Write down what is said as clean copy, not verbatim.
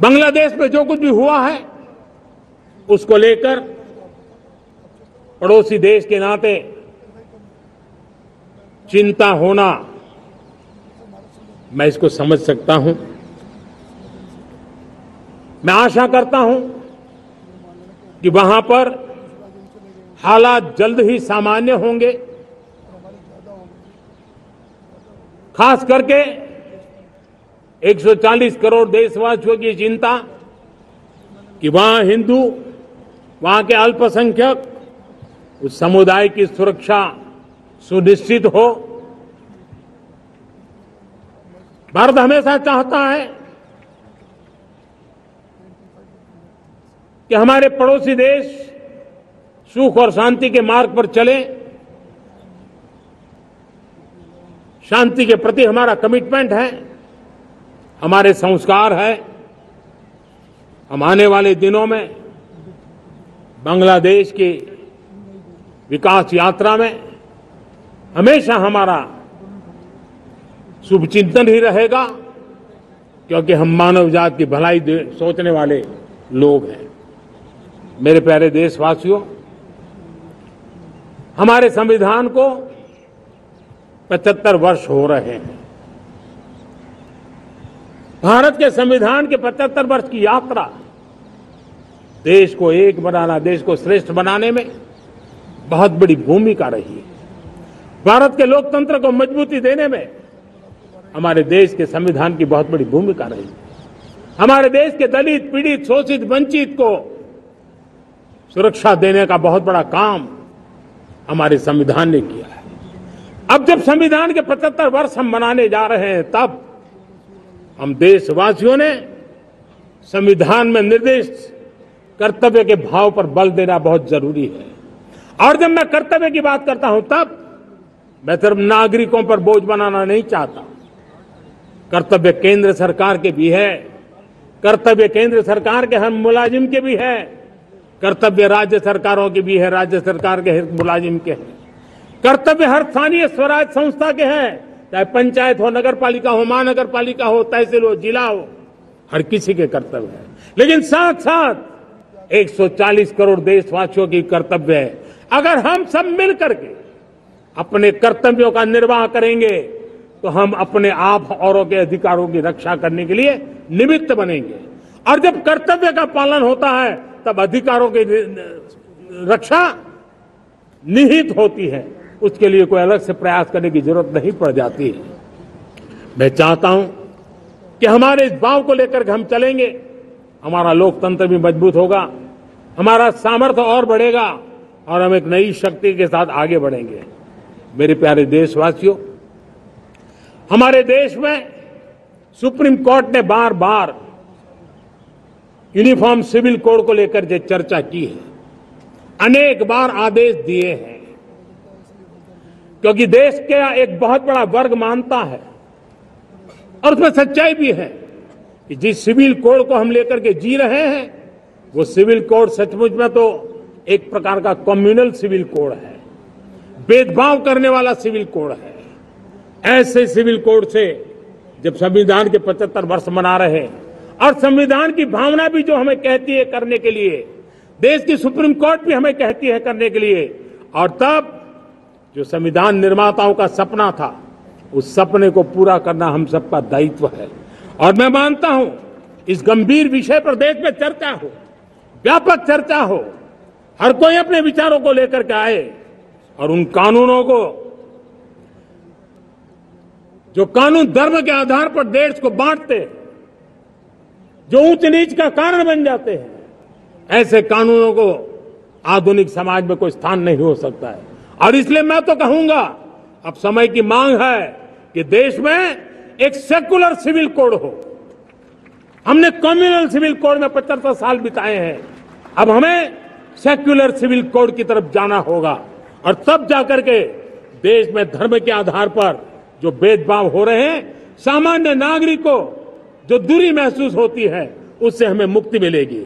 बांग्लादेश में जो कुछ भी हुआ है उसको लेकर पड़ोसी देश के नाते चिंता होना, मैं इसको समझ सकता हूं। मैं आशा करता हूं कि वहां पर हालात जल्द ही सामान्य होंगे। खास करके 140 करोड़ देशवासियों की चिंता कि वहां हिंदू, वहां के अल्पसंख्यक, उस समुदाय की सुरक्षा सुनिश्चित हो। भारत हमेशा चाहता है कि हमारे पड़ोसी देश सुख और शांति के मार्ग पर चले। शांति के प्रति हमारा कमिटमेंट है, हमारे संस्कार है। हम आने वाले दिनों में बांग्लादेश की विकास यात्रा में हमेशा हमारा शुभचिंतन ही रहेगा, क्योंकि हम मानव जाति की भलाई सोचने वाले लोग हैं। मेरे प्यारे देशवासियों, हमारे संविधान को 75 वर्ष हो रहे हैं। भारत के संविधान के 75 वर्ष की यात्रा देश को एक बनाना, देश को श्रेष्ठ बनाने में बहुत बड़ी भूमिका रही है। भारत के लोकतंत्र को मजबूती देने में हमारे देश के संविधान की बहुत बड़ी भूमिका रही। हमारे देश के दलित, पीड़ित, शोषित, वंचित को सुरक्षा देने का बहुत बड़ा काम हमारे संविधान ने किया है। अब जब संविधान के 75 वर्ष हम मनाने जा रहे हैं, तब हम देशवासियों ने संविधान में निर्दिष्ट कर्तव्य के भाव पर बल देना बहुत जरूरी है। और जब मैं कर्तव्य की बात करता हूं, तब मैं सिर्फ नागरिकों पर बोझ बनाना नहीं चाहता। कर्तव्य केंद्र सरकार के भी है, कर्तव्य केंद्र सरकार के हर मुलाजिम के भी है, कर्तव्य राज्य सरकारों के भी है, राज्य सरकार के हर मुलाजिम के हैं, कर्तव्य हर स्थानीय स्वराज संस्था के हैं, चाहे पंचायत हो, नगर पालिका हो, महानगर पालिका हो, तहसील हो, जिला हो, हर किसी के कर्तव्य है। लेकिन साथ साथ 140 करोड़ देशवासियों की कर्तव्य है। अगर हम सब मिल करके अपने कर्तव्यों का निर्वाह करेंगे तो हम अपने आप औरों के अधिकारों की रक्षा करने के लिए निमित्त बनेंगे। और जब कर्तव्य का पालन होता है, तब अधिकारों की रक्षा निहित होती है। उसके लिए कोई अलग से प्रयास करने की जरूरत नहीं पड़ जाती है। मैं चाहता हूं कि हमारे इस भाव को लेकर हम चलेंगे, हमारा लोकतंत्र भी मजबूत होगा, हमारा सामर्थ्य और बढ़ेगा और हम एक नई शक्ति के साथ आगे बढ़ेंगे। मेरे प्यारे देशवासियों, हमारे देश में सुप्रीम कोर्ट ने बार बार यूनिफॉर्म सिविल कोड को लेकर जो चर्चा की है, अनेक बार आदेश दिए हैं, क्योंकि देश का एक बहुत बड़ा वर्ग मानता है और उसमें सच्चाई भी है कि जिस सिविल कोड को हम लेकर के जी रहे हैं, वो सिविल कोड सचमुच में तो एक प्रकार का कम्युनल सिविल कोड है, भेदभाव करने वाला सिविल कोड है। ऐसे सिविल कोड से जब संविधान के 75 वर्ष मना रहे हैं और संविधान की भावना भी जो हमें कहती है करने के लिए, देश की सुप्रीम कोर्ट भी हमें कहती है करने के लिए, और तब जो संविधान निर्माताओं का सपना था, उस सपने को पूरा करना हम सबका दायित्व है। और मैं मानता हूं इस गंभीर विषय पर देश में चर्चा हो, व्यापक चर्चा हो, हर कोई अपने विचारों को लेकर के आए और उन कानूनों को, जो कानून धर्म के आधार पर देश को बांटते, जो ऊंच नीच का कारण बन जाते हैं, ऐसे कानूनों को आधुनिक समाज में कोई स्थान नहीं हो सकता है। और इसलिए मैं तो कहूंगा, अब समय की मांग है कि देश में एक सेकुलर सिविल कोड हो। हमने कम्युनल सिविल कोड में 75 साल बिताए हैं, अब हमें सेक्युलर सिविल कोड की तरफ जाना होगा और तब जाकर के देश में धर्म के आधार पर जो भेदभाव हो रहे हैं, सामान्य नागरिक को जो दूरी महसूस होती है, उससे हमें मुक्ति मिलेगी।